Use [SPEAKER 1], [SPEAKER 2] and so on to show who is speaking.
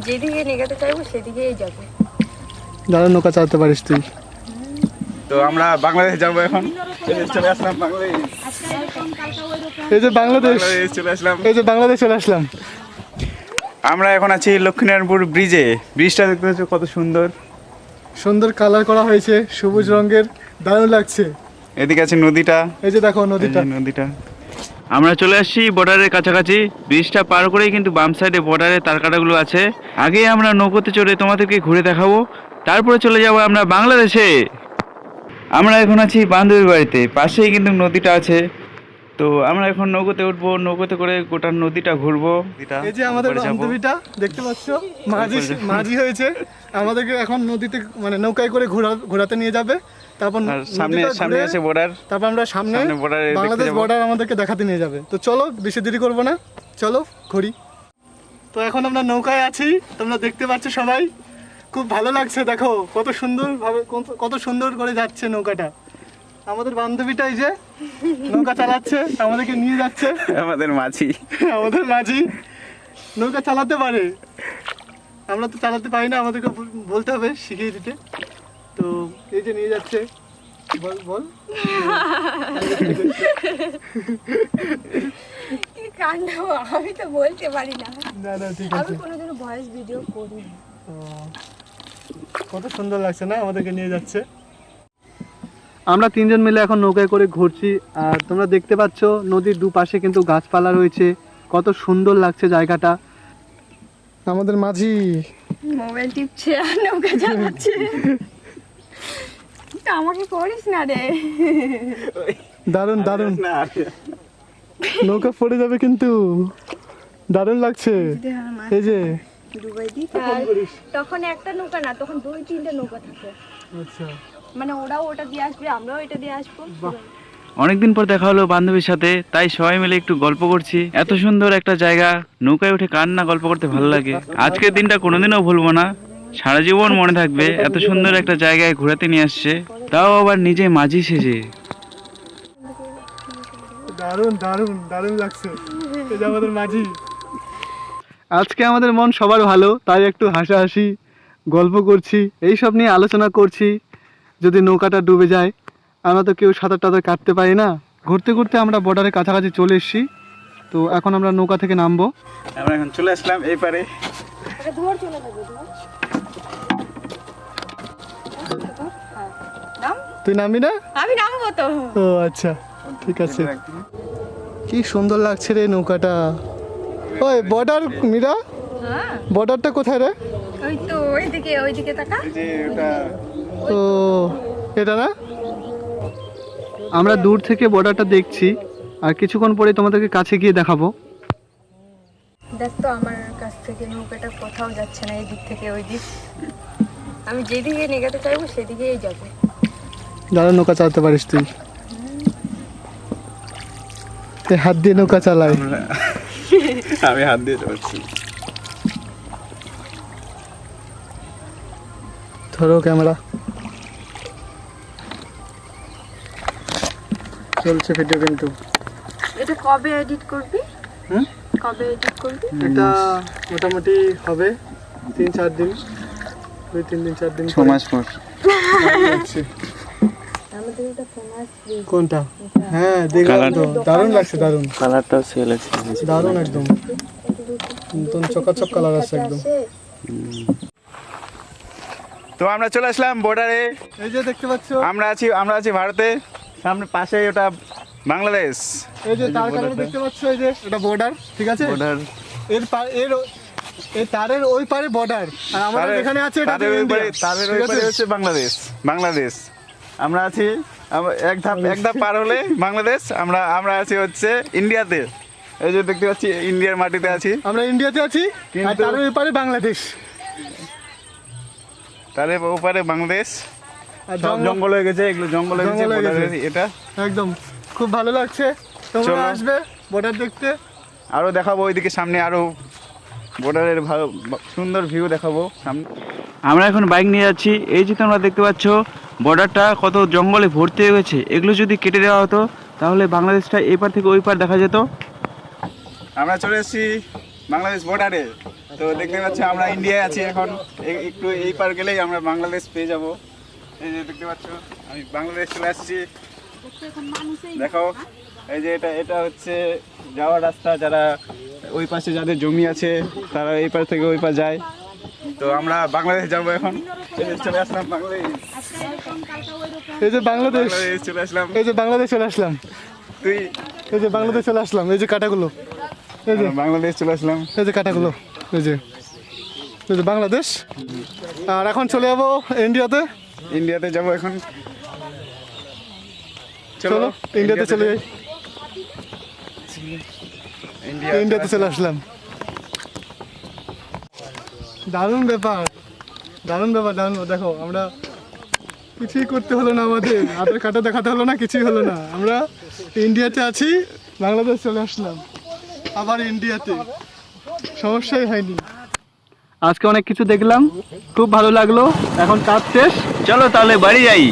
[SPEAKER 1] যেদিকে নেগাতে চাইবো সেদিকেই যাবো।
[SPEAKER 2] যারা নৌকা চালাতে পারিস তুই।
[SPEAKER 3] তো আমরা বাংলাদেশ যাবো এখন। চলে আসলাম বাংলাদেশ।
[SPEAKER 2] এই যে বাংলাদেশ
[SPEAKER 3] চলে আসলাম।
[SPEAKER 2] এই যে বাংলাদেশ চলে আসলাম।
[SPEAKER 3] আমরা এখন আছি লক্ষ্মীনারায়ণপুর ব্রিজে। ব্রিজটা দেখতে পাচ্ছ কত সুন্দর,
[SPEAKER 2] সুন্দর কালার করা হয়েছে, সবুজ রঙের, দারুণ লাগছে।
[SPEAKER 3] এদিকে আছে নদীটা,
[SPEAKER 2] এই যে দেখো নদীটা।
[SPEAKER 3] নদীটা। আমরা চলে আসছি বর্ডারের কাছাকাছি। ব্রিজটা পার করেই কিন্তু বাম সাইডে বর্ডারের তারকাটাগুলো আছে। আগে আমরা নৌকোতে চড়ে তোমাদেরকে ঘুরে দেখাবো, তারপরে চলে যাব আমরা বাংলাদেশে। আমরা এখন আছি বান্ধবীর বাড়িতে, পাশেই কিন্তু নদীটা আছে। তো আমরা এখন নৌকোতে উঠবো, নৌকোতে করে গোটা নদীটা ঘুরবো।
[SPEAKER 2] এই যে আমাদের বান্ধবীটা দেখতে পাচ্ছ, মাঝি হয়েছে। আমাদেরকে এখন নদীতে মানে নৌকায় করে ঘোরাতে নিয়ে যাবে। তারপর
[SPEAKER 3] সামনে আছে বর্ডার,
[SPEAKER 2] তারপর আমরা সামনে বাংলাদেশ বর্ডার আমাদেরকে দেখাতে নিয়ে যাবে। তো চলো, বেশি দেরি করবো না, চলো ঘুরি। তো এখন আমরা নৌকায় আছি, তোমরা দেখতে পাচ্ছ সবাই। খুব ভালো লাগছে, দেখো কত সুন্দর ভাবে, কত সুন্দর করে যাচ্ছে নৌকাটা। আমাদের বান্ধবীটা এই যে নৌকা চালাচ্ছে, আমাদেরকে নিয়ে যাচ্ছে।
[SPEAKER 3] আমাদের মাঝি
[SPEAKER 2] নৌকা চালাতে পারে, আমরা তো চালাতে পারি না, আমাদেরকে বলতে হবে শিখিয়ে দিতে। তো এই যে নিয়ে যাচ্ছে, বল
[SPEAKER 1] কি কাণ্ড, আমি তো বলতে পারি না।
[SPEAKER 2] না ঠিক
[SPEAKER 1] আমি
[SPEAKER 2] আছে।
[SPEAKER 1] কোনোদিনও ভয়েস ভিডিও করি না।
[SPEAKER 2] কত সুন্দর লাগছে না, আমাদেরকে নিয়ে যাচ্ছে। আমরা তিনজন মিলে এখন নৌকায় করে ঘুরছি, আর তোমরা দেখতে পাচ্ছ নদীর দুপাশে কিন্তু গাছপালা রয়েছে, কত সুন্দর লাগছে জায়গাটা। আমাদের মাঝি
[SPEAKER 1] মোবাইল টিপছে আর নৌকা চালাচ্ছে। আমাকে করিস না রে।
[SPEAKER 2] দারুণ দারুণ, নৌকা পড়ে যাবে কিন্তু, দারুণ লাগছে। এই যে
[SPEAKER 1] ডুবাই দিই, তখন একটা নৌকা না, তখন 2-3টে নৌকা থাকে।
[SPEAKER 2] আচ্ছা,
[SPEAKER 1] মানে ওরাও ওটা দিয়ে আসবে, আমরাও এটা দিয়ে আসবো।
[SPEAKER 3] অনেকদিন পর দেখা হলো বান্ধবীর সাথে, তাই সবাই মিলে একটু গল্প করছি। এত সুন্দর একটা জায়গা, নৌকায় উঠে কার না গল্প করতে ভালো লাগে। আজকের দিনটা কোনোদিনও ভুলবো না, সারা জীবন মনে থাকবে। এত সুন্দর একটা জায়গায় ঘোরাতে নিয়ে আসছে, তাও আবার নিজে মাঝি সেজে।
[SPEAKER 2] দারুণ দারুণ দারুণ লাগছে। এই যে আমাদের মাঝি। আজকে আমাদের মন সবার ভালো, তাই একটু হাসাহাসি গল্প করছি, এইসব নিয়ে আলোচনা করছি। যদি নৌকাটা ডুবে যায়, আমরা তো কেউ সাঁতার টাতার কাটতে পারি না। ঘুরতে ঘুরতে আমরা বর্ডারের কাছাকাছি চলে এসেছি। তো এখন আমরা নৌকা থেকে নামবো। আমরা এখন চলে আসলাম এই পারে। তুই নামবি না?
[SPEAKER 1] আমি নামবো তো।
[SPEAKER 2] ও আচ্ছা, ঠিক আছে। কি সুন্দর লাগছে রে নৌকাটা। ওই বর্ডার মীরা, বর্ডারটা কোথায় রে?
[SPEAKER 1] ওই তো ওইদিকে তাকা।
[SPEAKER 2] ও এটা না? আমরা দূর থেকে বর্ডারটা দেখছি, আর কিছুক্ষণ পরে তোমাদেরকে কাছে গিয়ে দেখাবো।
[SPEAKER 1] দেখ তো, আমার কাছ থেকে নৌকাটা কোথাও যাচ্ছে না, এই দিক থেকে ওই দিক। আমি যেদিকে নেগাতে চাইবো সেদিকেই যাবো।
[SPEAKER 2] যারা নৌকা চালাতে পারিস তুই। হাত দিয়ে নৌকা চালাই।
[SPEAKER 3] আমি হাত দিয়ে চলছি।
[SPEAKER 2] ধরো ক্যামেরা, চলছে ভিডিও কিন্তু।
[SPEAKER 1] এটা কবে এডিট করবি? কবে এডিট করবি?
[SPEAKER 2] এটা মোটামুটি হবে 3-4 দিন, 2-3 দিন 4 দিন,
[SPEAKER 3] 6 মাস পর।
[SPEAKER 1] আমাদের এটা ফেমাস।
[SPEAKER 2] কোনটা? হ্যাঁ দেখলাম তো, দারুণ লাগছে, দারুণ
[SPEAKER 3] কালারটাও সে লাগছে,
[SPEAKER 2] দারুণ একদম নতুন চকাচক কালার আছে একদম।
[SPEAKER 3] তো আমরা চলে আসলাম বর্ডারে।
[SPEAKER 2] এই যে দেখতে পাচ্ছ,
[SPEAKER 3] আমরা আছি ভারতে, সামনে পাশে ওটা বাংলাদেশ।
[SPEAKER 2] এই যে তার কারণে দেখতে পাচ্ছ, এই যে এটা বর্ডার, ঠিক আছে?
[SPEAKER 3] বর্ডার
[SPEAKER 2] এই তারের ওই পারে বর্ডার, আর আমাদের এখানে আছে এটা ইন্ডিয়া।
[SPEAKER 3] তারের ওই পারে হচ্ছে বাংলাদেশ। আমরা আছি এক ধাপ পার হলে বাংলাদেশ। আমরা আছি হচ্ছে ইন্ডিয়াতে। এই যে দেখতে পাচ্ছি ইন্ডিয়ার মাটিতে আছি,
[SPEAKER 2] আমরা ইন্ডিয়াতে আছি, আর তারের ওই পারে বাংলাদেশ।
[SPEAKER 3] তারে ওপারে বাংলাদেশ, আর জঙ্গল হয়ে গেছে, এগুলো জঙ্গল হয়ে গেছে। এটা
[SPEAKER 2] একদম খুব ভালো লাগছে। তোমরা আসবে বর্ডার দেখতে,
[SPEAKER 3] আরো দেখাবো ওইদিকে সামনে, আরো বর্ডারের ভালো সুন্দর ভিউ দেখাবো সামনে। আমরা এখন বাইক নিয়ে যাচ্ছি। এই যে তোমরা দেখতে পাচ্ছ বর্ডারটা কত জঙ্গলে ভর্তি হয়ে গেছে। এগুলো যদি কেটে দেওয়া হতো তাহলে বাংলাদেশটা এই পার থেকে ওই পার দেখা যেত। আমরা চলে এসেছি বাংলাদেশ বর্ডারে।
[SPEAKER 4] তো দেখতে পাচ্ছি আমরা ইন্ডিয়ায় আছি এখন, একটু এই পার গেলেই আমরা বাংলাদেশ পেয়ে যাব। এই যে দেখতে পাচ্ছ আমি বাংলাদেশ চলে আসছি। দেখো এই যে এটা হচ্ছে যাওয়ার রাস্তা, যারা ওই পাশে যাদের জমি আছে তারা এই পার থেকে ওই পার যায়। তো আমরা বাংলাদেশ যাব এখন। এই যে চলে আসলাম বাংলাদেশ,
[SPEAKER 2] এই যে বাংলাদেশ,
[SPEAKER 4] বাংলাদেশ চলে আসলাম।
[SPEAKER 2] এই যে বাংলাদেশ চলে আসলাম,
[SPEAKER 4] তুই
[SPEAKER 2] এই যে বাংলাদেশ চলে আসলাম, এই যে কাটাগুলো, এই যে
[SPEAKER 4] বাংলাদেশ চলে আসলাম।
[SPEAKER 2] এই যে কাটাগুলো, এই যে বাংলাদেশ। আর এখন চলে যাবো ইন্ডিয়াতে।
[SPEAKER 4] ইন্ডিয়াতে যাব এখন।
[SPEAKER 2] চলো ইন্ডিয়াতে চলে যাই। ইন্ডিয়াতে চলে আসলাম। দারুণ ব্যাপার, দারুণ ব্যাপার, দারুণ। দেখো আমরা কিছুই করতে হলো না, আমাদের আধার কার্ডে দেখাতে হলো না, কিছুই হলো না। আমরা ইন্ডিয়াতে আছি, বাংলাদেশ চলে আসলাম, আবার ইন্ডিয়াতে, সমস্যাই হয়নি। আজকে অনেক কিছু দেখলাম, খুব ভালো লাগলো। এখন কাজ শেষ,
[SPEAKER 3] চলো তাহলে বাড়ি যাই।